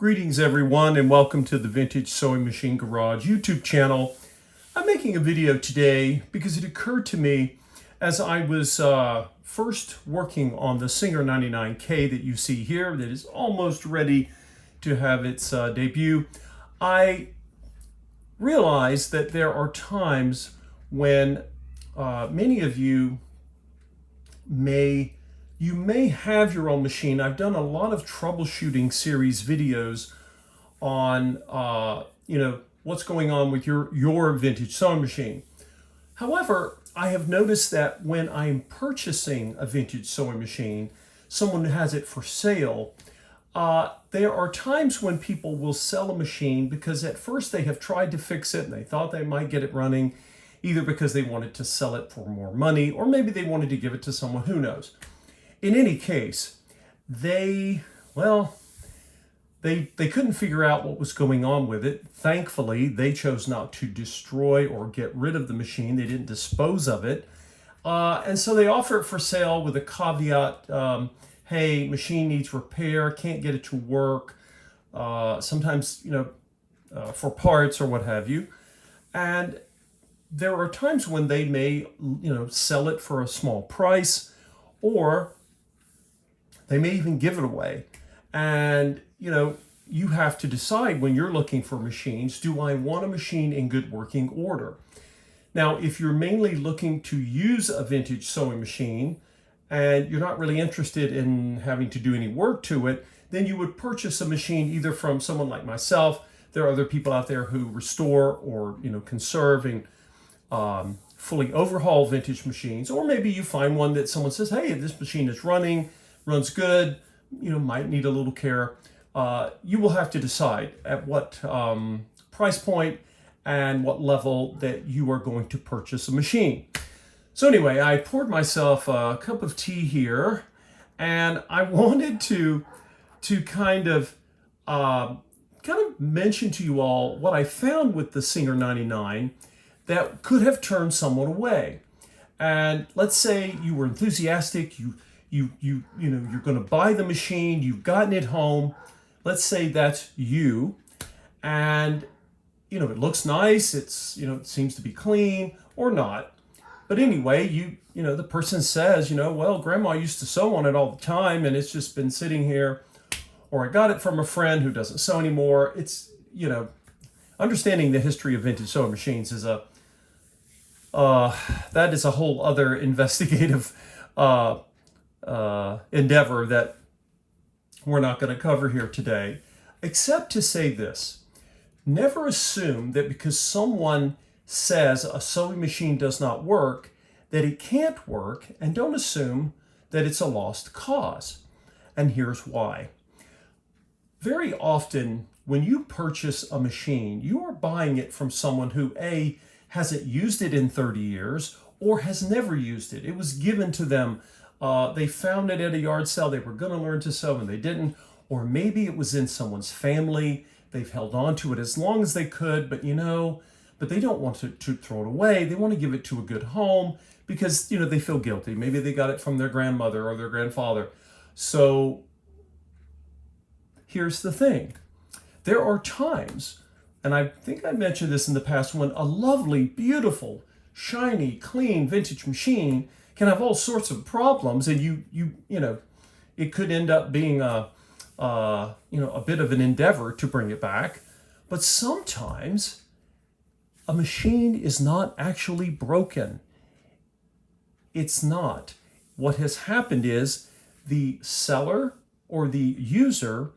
Greetings everyone and welcome to the Vintage Sewing Machine Garage YouTube channel. I'm making a video today because it occurred to me as I was first working on the Singer 99K that you see here that is almost ready to have its debut. I realized that there are times when many of you may have your own machine. I've done a lot of troubleshooting series videos on what's going on with your vintage sewing machine. However, I have noticed that when I'm purchasing a vintage sewing machine, someone has it for sale, there are times when people will sell a machine because at first they have tried to fix it and they thought they might get it running, either because they wanted to sell it for more money or maybe they wanted to give it to someone, who knows. In any case, they couldn't figure out what was going on with it. Thankfully, they chose not to destroy or get rid of the machine. They didn't dispose of it. And so they offer it for sale with a caveat, hey, machine needs repair, can't get it to work, sometimes, for parts or what have you. And there are times when they may, sell it for a small price, or they may even give it away. And, you have to decide when you're looking for machines, do I want a machine in good working order? Now, if you're mainly looking to use a vintage sewing machine and you're not really interested in having to do any work to it, then you would purchase a machine either from someone like myself. There are other people out there who restore or, conserve and fully overhaul vintage machines. Or maybe you find one that someone says, hey, this machine is running, runs good, might need a little care. You will have to decide at what price point and what level that you are going to purchase a machine. So anyway, I poured myself a cup of tea here, and I wanted to kind of mention to you all what I found with the Singer 99 that could have turned someone away. And let's say you were enthusiastic, you're going to buy the machine, you've gotten it home. Let's say that's you, and it looks nice, it's it seems to be clean or not. But anyway, the person says, well, grandma used to sew on it all the time and it's just been sitting here, or I got it from a friend who doesn't sew anymore. It's, understanding the history of vintage sewing machines is that is a whole other investigative endeavor that we're not going to cover here today, except to say this: never assume that because someone says a sewing machine does not work, that it can't work, and don't assume that it's a lost cause. And here's why. Very often, when you purchase a machine, you are buying it from someone who A, hasn't used it in 30 years, or has never used it. It was given to them. They found it at a yard sale. They were going to learn to sew and they didn't. Or maybe it was in someone's family. They've held on to it as long as they could, but they don't want to throw it away. They want to give it to a good home because, they feel guilty. Maybe they got it from their grandmother or their grandfather. So here's the thing. There are times, and I think I mentioned this in the past, when a lovely, beautiful, shiny, clean vintage machine can have all sorts of problems, and it could end up being a bit of an endeavor to bring it back. But sometimes a machine is not actually broken. It's not. What has happened is the seller or the user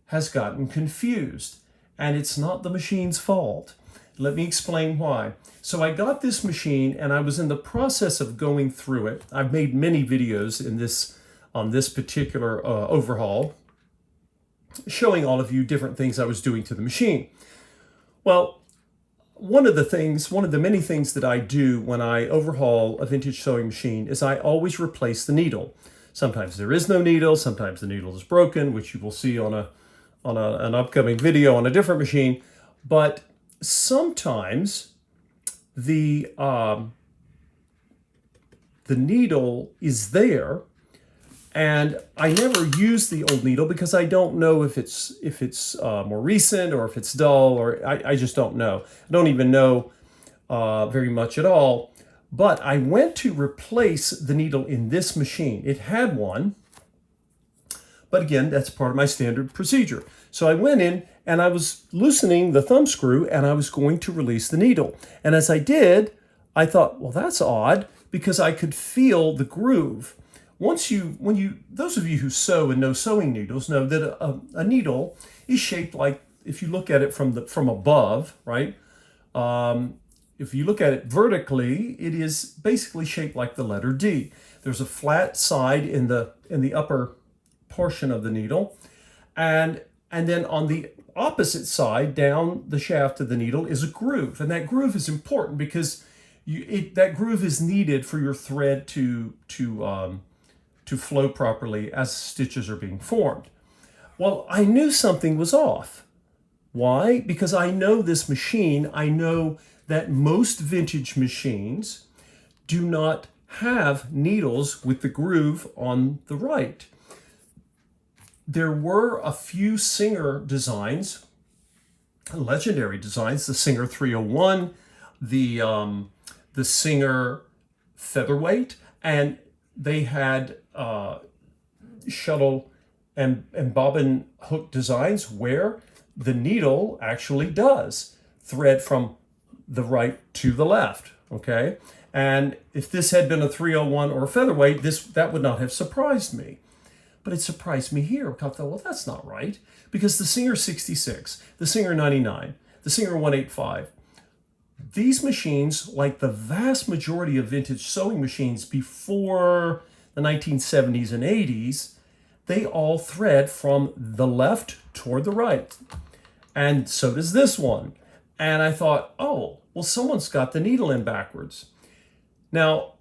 has gotten confused, and it's not the machine's fault. Let me explain why. So I got this machine and I was in the process of going through it. I've made many videos on this particular overhaul, showing all of you different things I was doing to the machine. Well, one of the many things that I do when I overhaul a vintage sewing machine is I always replace the needle. Sometimes there is no needle, sometimes the needle is broken, which you will see on an upcoming video on a different machine. But sometimes the needle is there, And I never use the old needle because I don't know if it's more recent or if it's dull, or I just don't know. I don't even know very much at all. But I went to replace the needle in this machine. It had one, but again, that's part of my standard procedure. So I went in and I was loosening the thumb screw and I was going to release the needle. And as I did, I thought, well, that's odd, because I could feel the groove. Those of you who sew and know sewing needles know that a needle is shaped like, if you look at it from above, right? If you look at it vertically, it is basically shaped like the letter D. There's a flat side in the upper portion of the needle, and then on the opposite side, down the shaft of the needle, is a groove, and that groove is important because that groove is needed for your thread to flow properly as stitches are being formed. Well, I knew something was off. Why? Because I know this machine. I know that most vintage machines do not have needles with the groove on the right. There were a few Singer designs, legendary designs, the Singer 301, the Singer Featherweight, and they had shuttle and bobbin hook designs where the needle actually does thread from the right to the left, okay? And if this had been a 301 or a featherweight, that would not have surprised me. But it surprised me here. I thought, well, that's not right. Because the Singer 66, the Singer 99, the Singer 185, these machines, like the vast majority of vintage sewing machines before the 1970s and 80s, they all thread from the left toward the right. And so does this one. And I thought, oh, well, someone's got the needle in backwards. Now,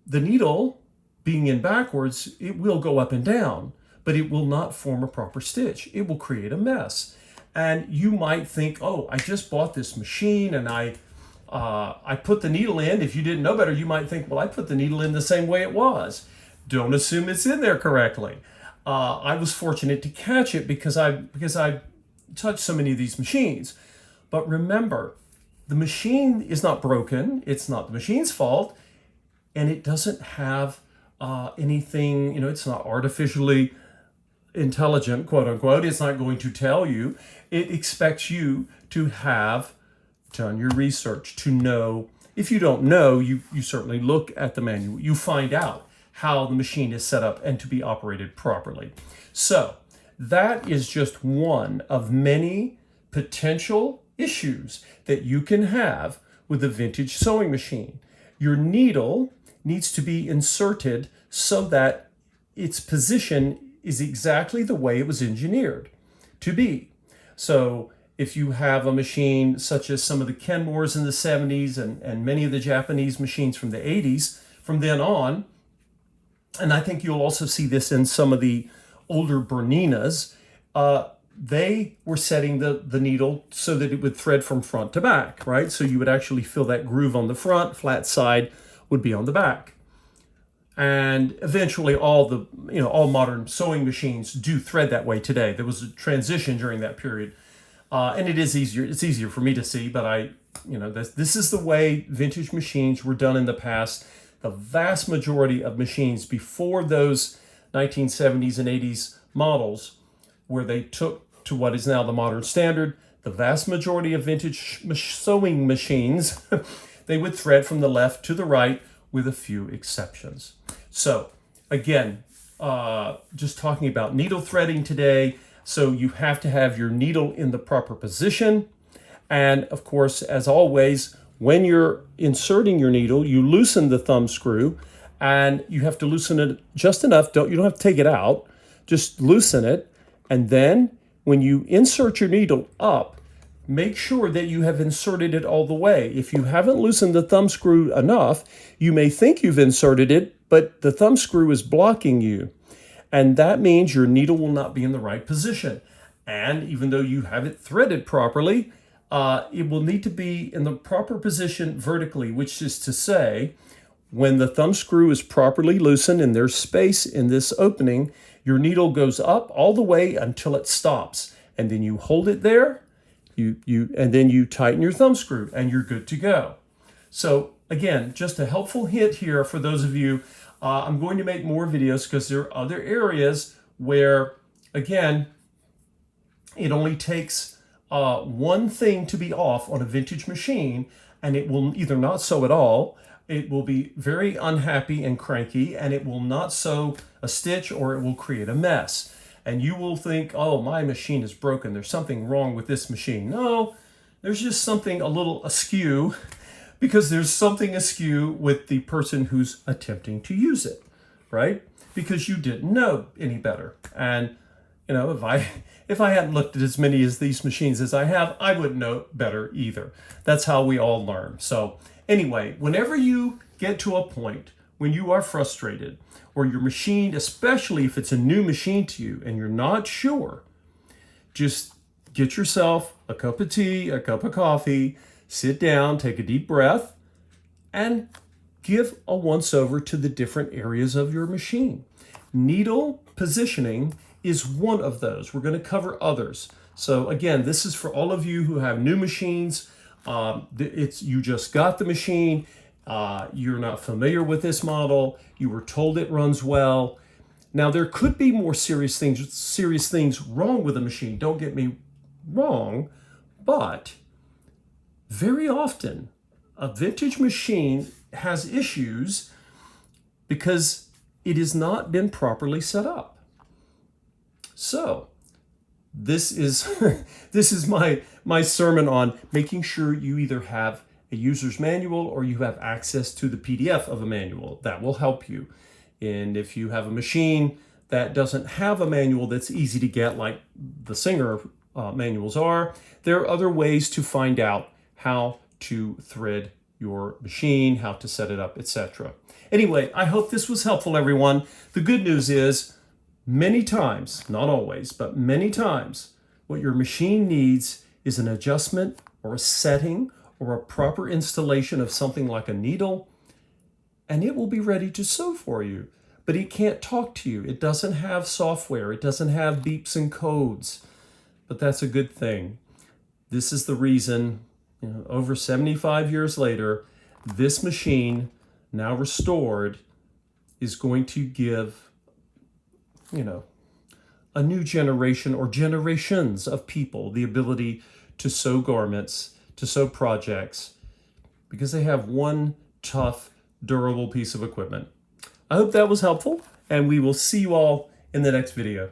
the needle being in backwards, it will go up and down, but it will not form a proper stitch. It will create a mess. And you might think, oh, I just bought this machine and I put the needle in. If you didn't know better, you might think, well, I put the needle in the same way it was. Don't assume it's in there correctly. I was fortunate to catch it because I touched so many of these machines. But remember, the machine is not broken. It's not the machine's fault. And it doesn't have anything, it's not artificially intelligent, quote unquote. It's not going to tell you. It expects you to have done your research, to know. If you don't know, you certainly look at the manual. You find out how the machine is set up and to be operated properly. So that is just one of many potential issues that you can have with a vintage sewing machine. Your needle needs to be inserted so that its position is exactly the way it was engineered to be. So if you have a machine such as some of the Kenmores in the 70s and many of the Japanese machines from the 80s, from then on, and I think you'll also see this in some of the older Berninas, they were setting the needle so that it would thread from front to back, right? So you would actually feel that groove on the front, flat side would be on the back. And eventually all modern sewing machines do thread that way today. There was a transition during that period. And it is easier. It's easier for me to see, but this is the way vintage machines were done in the past. The vast majority of machines before those 1970s and 80s models, where they took to what is now the modern standard, the vast majority of vintage sewing machines, they would thread from the left to the right with a few exceptions. So again, just talking about needle threading today. So you have to have your needle in the proper position. And of course, as always, when you're inserting your needle, you loosen the thumb screw, and you have to loosen it just enough. You don't have to take it out, just loosen it. And then when you insert your needle up, make sure that you have inserted it all the way. If you haven't loosened the thumb screw enough, you may think you've inserted it, but the thumb screw is blocking you. And that means your needle will not be in the right position. And even though you have it threaded properly, it will need to be in the proper position vertically, which is to say, When the thumb screw is properly loosened and there's space in this opening, your needle goes up all the way until it stops. And then you hold it there, and then you tighten your thumb screw and you're good to go. So again, just a helpful hint here for those of you. I'm going to make more videos because there are other areas where, again, it only takes one thing to be off on a vintage machine and it will either not sew at all, it will be very unhappy and cranky, and it will not sew a stitch, or it will create a mess. And you will think, oh, my machine is broken. There's something wrong with this machine. No, there's just something a little askew, because there's something askew with the person who's attempting to use it, right? Because you didn't know any better. And, you know, if I hadn't looked at as many of these machines as I have, I wouldn't know better either. That's how we all learn. So anyway, whenever you get to a point when you are frustrated, or your machine, especially if it's a new machine to you and you're not sure, just get yourself a cup of tea, a cup of coffee, sit down, take a deep breath, and give a once-over to the different areas of your machine. Needle positioning is one of those. We're going to cover others. So again, this is for all of you who have new machines. You just got the machine. You're not familiar with this model. You were told it runs well. Now, there could be more serious things wrong with the machine. Don't get me wrong, but very often a vintage machine has issues because it has not been properly set up. So this is this is my sermon on making sure you either have a user's manual or you have access to the PDF of a manual. That will help you. And if you have a machine that doesn't have a manual that's easy to get, like the Singer manuals are, there are other ways to find out how to thread your machine, how to set it up, etc. Anyway, I hope this was helpful, everyone. The good news is, many times, not always, but many times, what your machine needs is an adjustment or a setting or a proper installation of something like a needle, and it will be ready to sew for you. But it can't talk to you. It doesn't have software. It doesn't have beeps and codes. But that's a good thing. This is the reason, over 75 years later, this machine, now restored, is going to give a new generation or generations of people the ability to sew garments, to sew projects, because they have one tough, durable piece of equipment. I hope that was helpful, and we will see you all in the next video.